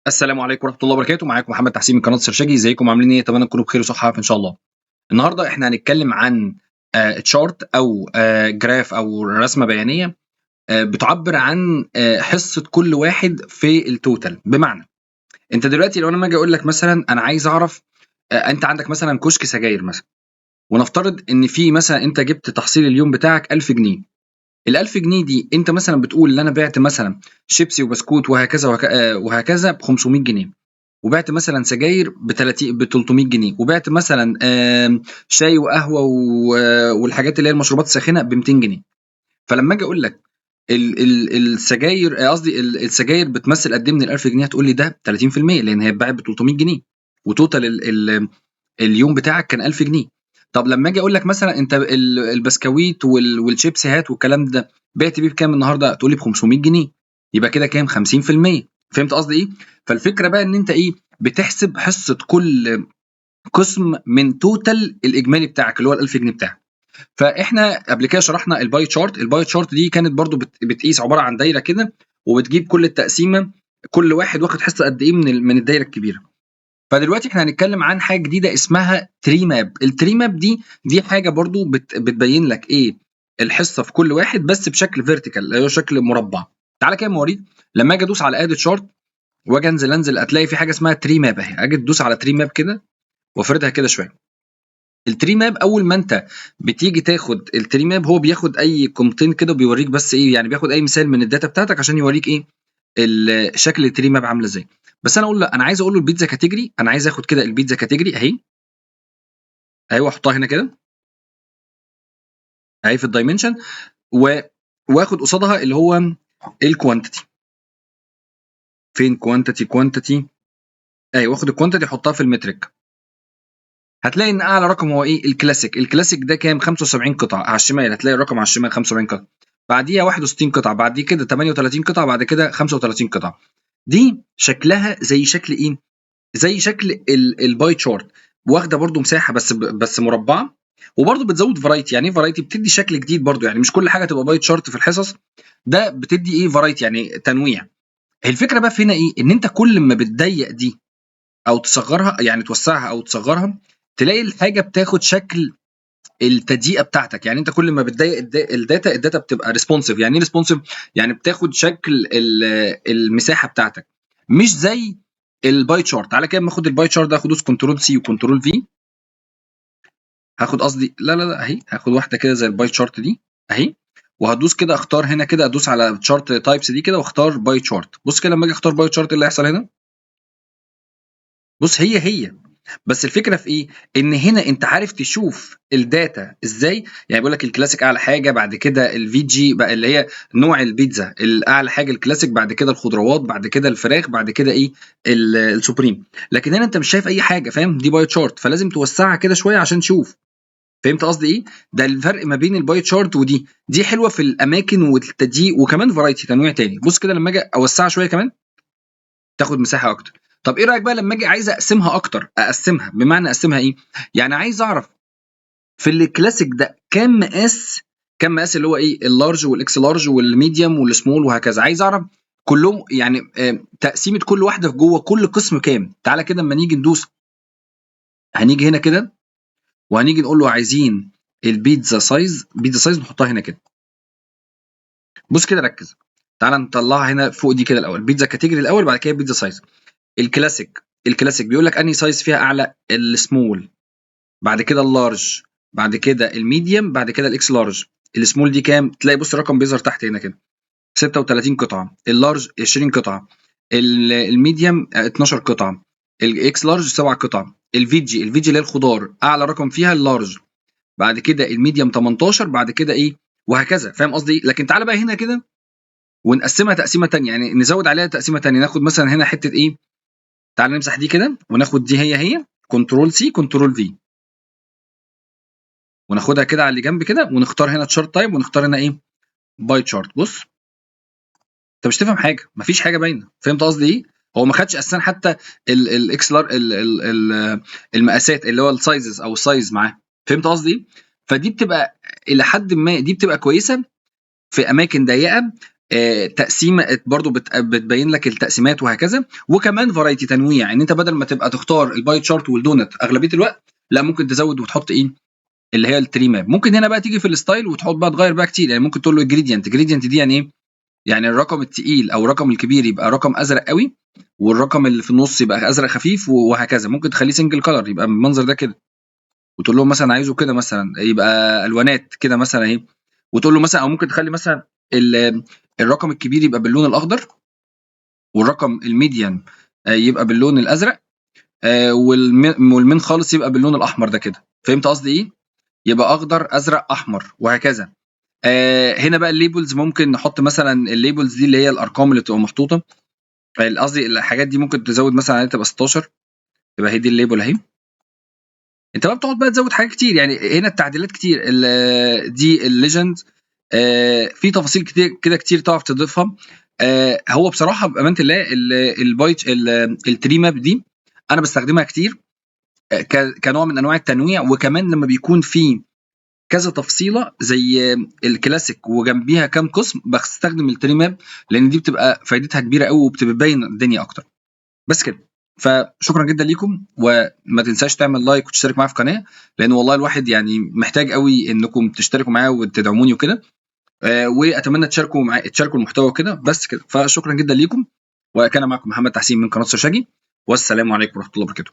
السلام عليكم ورحمة الله وبركاته، معاكم محمد تحسين من قناة السرشاجي، ازيكم عاملين ايه؟ اتمنى تكونوا بخير وصحة وعافية ان شاء الله. النهارده احنا هنتكلم عن تشارت او جراف او رسمة بيانية بتعبر عن حصة كل واحد في التوتال. بمعنى انت دلوقتي لو انا ما اجي اقول لك مثلا انا عايز اعرف انت عندك مثلا كشك سجاير مثلا، ونفترض ان في مثلا انت جبت تحصيل اليوم بتاعك 1000 جنيه. ال1000 جنيه دي انت مثلا بتقول ان انا بعت مثلا شيبسي وبسكوت وهكذا وهكذا ب 500 جنيه، وبعت مثلا سجاير ب 30 ب 300 جنيه، وبعت مثلا شاي وقهوه والحاجات اللي هي المشروبات الساخنه ب 200 جنيه. فلما اجي اقول لك السجاير قصدي السجاير بتمثل قد ايه من ال 1000 جنيه، هتقول لي ده 30% لان هي اتباعت ب 300 جنيه، وتوتال اليوم بتاعك كان 1000 جنيه. طب لما اجي اقول لك مثلا انت البسكويت والشيبسيهات والكلام ده بعت بيه بكام النهارده، تقول لي ب 500 جنيه. يبقى كده كام؟ 50%. فهمت قصدي ايه؟ فالفكره بقى ان انت ايه، بتحسب حصه كل قسم من توتال الاجمالي بتاعك اللي هو ال 1000 جنيه بتاعك. فاحنا قبل كده شرحنا الباي تشارت. الباي تشارت دي كانت برضو بتقيس عباره عن دايره كده، وبتجيب كل التقسيمه، كل واحد واخد حصه قد ايه من الدايره الكبيره. فدلوقتي احنا هنتكلم عن حاجه جديده اسمها تري ماب. التري ماب دي حاجه برضو بتبين لك ايه الحصه في كل واحد، بس بشكل فيرتيكال اللي هو شكل مربع. تعالى كده اوريك. لما اجي ادوس على اد تشارت واجي انزل هتلاقي في حاجه اسمها تري ماب اهي. اجي تدوس على تري ماب كده وافردها كده شويه. التري ماب اول ما انت بتيجي تاخد التري ماب، هو بياخد اي كومتين كده وبيوريك بس ايه، يعني بياخد اي مثال من الداتا بتاعتك عشان يوريك ايه شكل التري ماب عامله ازاي. بس انا اقول له انا عايز اقول له البيتزا كاتيجوري، انا عايز اخد كده البيتزا كاتيجوري اهي. ايوه احطها هنا كده اهي في الدايمنشن، واخد قصادها اللي هو الكوانتيتي. فين كوانتيتي؟ ايوه واخد الكوانتيتي احطها في المترك. هتلاقي ان اعلى رقم هو ايه؟ الكلاسيك ده كام؟ 75 قطعه على الشمال. هتلاقي الرقم على الشمال 75 قطعه، بعديها 61 قطعه، بعد كده 38 قطعه، بعد كده 35 قطعه. دي شكلها زي شكل ايه؟ زي شكل الباي تشارت، واخده برده مساحه بس مربعه، وبرده بتزود فرايتي. يعني ايه فرايتي؟ بتدي شكل جديد برده، يعني مش كل حاجه تبقى باي تشارت في الحصص. ده بتدي ايه؟ فرايتي يعني تنويع. الفكره بقى في هنا ايه؟ ان انت كل ما بتضيق دي او تصغرها، يعني توسعها او تصغرها، تلاقي الحاجه بتاخد شكل التضييقه بتاعتك. يعني انت كل ما بتضيق الداتا بتبقى ريسبونسيف. يعني ايه ريسبونسيف؟ يعني بتاخد شكل المساحه بتاعتك، مش زي الباي تشارت. تعالى كده اخد الباي تشارت ده، ادوس كنترول سي وكنترول في. هاخد قصدي لا اهي، هاخد واحده كده زي الباي تشارت دي اهي، وهدوس كده اختار هنا كده، ادوس على تشارت تايبس دي كده واختار باي تشارت. بص كده لما اجي اختار باي تشارت اللي هيحصل هنا، بص هي بس الفكره في ايه؟ ان هنا انت عارف تشوف الداتا ازاي. يعني بيقول لك الكلاسيك اعلى حاجه، بعد كده الفي جي بقى اللي هي نوع البيتزا الاعلى حاجه الكلاسيك، بعد كده الخضروات، بعد كده الفراخ، بعد كده ايه السوبريم. لكن هنا انت مش شايف اي حاجه، فاهم؟ دي باي تشارت، فلازم توسعها كده شويه عشان تشوف. فهمت قصدي ايه؟ ده الفرق ما بين الباي تشارت دي حلوه في الاماكن والتضييق، وكمان فرايتي تنويع تاني. بص كده لما اجي اوسعها شويه كمان تاخد مساحه اكتر. طب ايه رايك بقى لما اجي عايز اقسمها اكتر؟ اقسمها بمعنى اقسمها ايه؟ يعني عايز اعرف في الكلاسيك ده كام مقاس اللي هو ايه؟ اللارج والاكس لارج والميديوم والسمول وهكذا. عايز اعرف كلهم يعني تقسيمه كل واحده في جوه كل قسم كام. تعالى كده اما نيجي ندوس، هنيجي هنا كده وهنيجي نقول له عايزين البيتزا سايز. بيتزا سايز نحطها هنا كده. بص كده ركز. تعالى نطلعها هنا فوق دي كده الاول، بيتزا كاتيجوري الاول، بعد كده بيتزا سايز. الكلاسيك بيقول لك انهي سايز فيها اعلى؟ السمول، بعد كده اللارج، بعد كده الميديوم، بعد كده الاكس لارج. السمول دي كام؟ تلاقي بص الرقم بيظهر تحت هنا كده 36 قطعه، اللارج 20 قطعه، الميديوم 12 قطعه، الاكس لارج 7 قطع. الفيجي اللي هي الخضار اعلى رقم فيها اللارج، بعد كده الميديوم 18، بعد كده ايه وهكذا. فاهم قصدي؟ لكن تعالى بقى هنا كده ونقسمها تقسيمه ثانيه، يعني نزود عليها تقسيمه ثانيه. ناخد مثلا هنا حته ايه، تعال نمسح دي كده وناخد دي هي كنترول سي كنترول في، وناخدها كده على اللي جنب كده، ونختار هنا تشارت تايب، ونختار هنا ايه؟ باي تشارت. بص انت مش تفهم حاجه، مفيش حاجه باينه. فهمت قصدي ايه؟ هو ما خدش اساسا حتى الاكسلر المقاسات اللي هو السايزز او السايز معاه. فهمت قصدي ايه؟ فدي بتبقى الى حد ما دي بتبقى كويسه في اماكن ضيقه. تقسيمه برضو بتبين لك التقسيمات وهكذا، وكمان فرايتي تنويع، ان انت بدل ما تبقى تختار الباي تشارت والدونت اغلبيه الوقت، لا ممكن تزود وتحط ايه اللي هي التري ماب. ممكن هنا بقى تيجي في الستايل وتحط بقى تغير بقى كتير، يعني ممكن تقول له جريدينت دي يعني ايه؟ يعني الرقم التقيل او الرقم الكبير يبقى رقم ازرق قوي، والرقم اللي في النص يبقى ازرق خفيف، وهكذا. ممكن تخليه سنجل كلر يبقى بالمنظر ده كده، وتقول له مثلا عايزه كده مثلا يبقى الوانات كده مثلا اهي، وتقول له مثلا، او ممكن تخلي مثلا الرقم الكبير يبقى باللون الاخضر، والرقم الميديان يبقى باللون الازرق، والمن خالص يبقى باللون الاحمر ده كده. فهمت قصدي ايه؟ يبقى اخضر ازرق احمر وهكذا. هنا بقى الليبلز ممكن نحط مثلا الليبلز دي اللي هي الارقام اللي بتبقى محطوطه، قصدي الحاجات دي ممكن تزود مثلا عليها تبقى 16، تبقى هي دي الليبل اهي. انت بقى بتقعد بقى تزود حاجات كتير، يعني هنا التعديلات كتير، دي الليجند في تفاصيل كتير كده كتير تعرف تضيفها. هو بصراحه بامانه الله البايت التري ماب دي انا بستخدمها كتير كنوع من انواع التنويع، وكمان لما بيكون في كذا تفصيله زي الكلاسيك وجنبيها كام قسم بستخدم التري ماب، لان دي بتبقى فايدتها كبيره قوي وبتبين الدنيا اكتر. بس كده. فشكرا جدا ليكم، وما تنساش تعمل لايك وتشترك معايا في القناه، لان والله الواحد يعني محتاج قوي انكم تشتركوا معايا وتدعموني وكده. واتمنى تشاركوا المحتوى وكده. بس كده، فشكرا جدا ليكم، وكان معكم محمد تحسين من قناه سرشاجي، والسلام عليكم ورحمه الله وبركاته.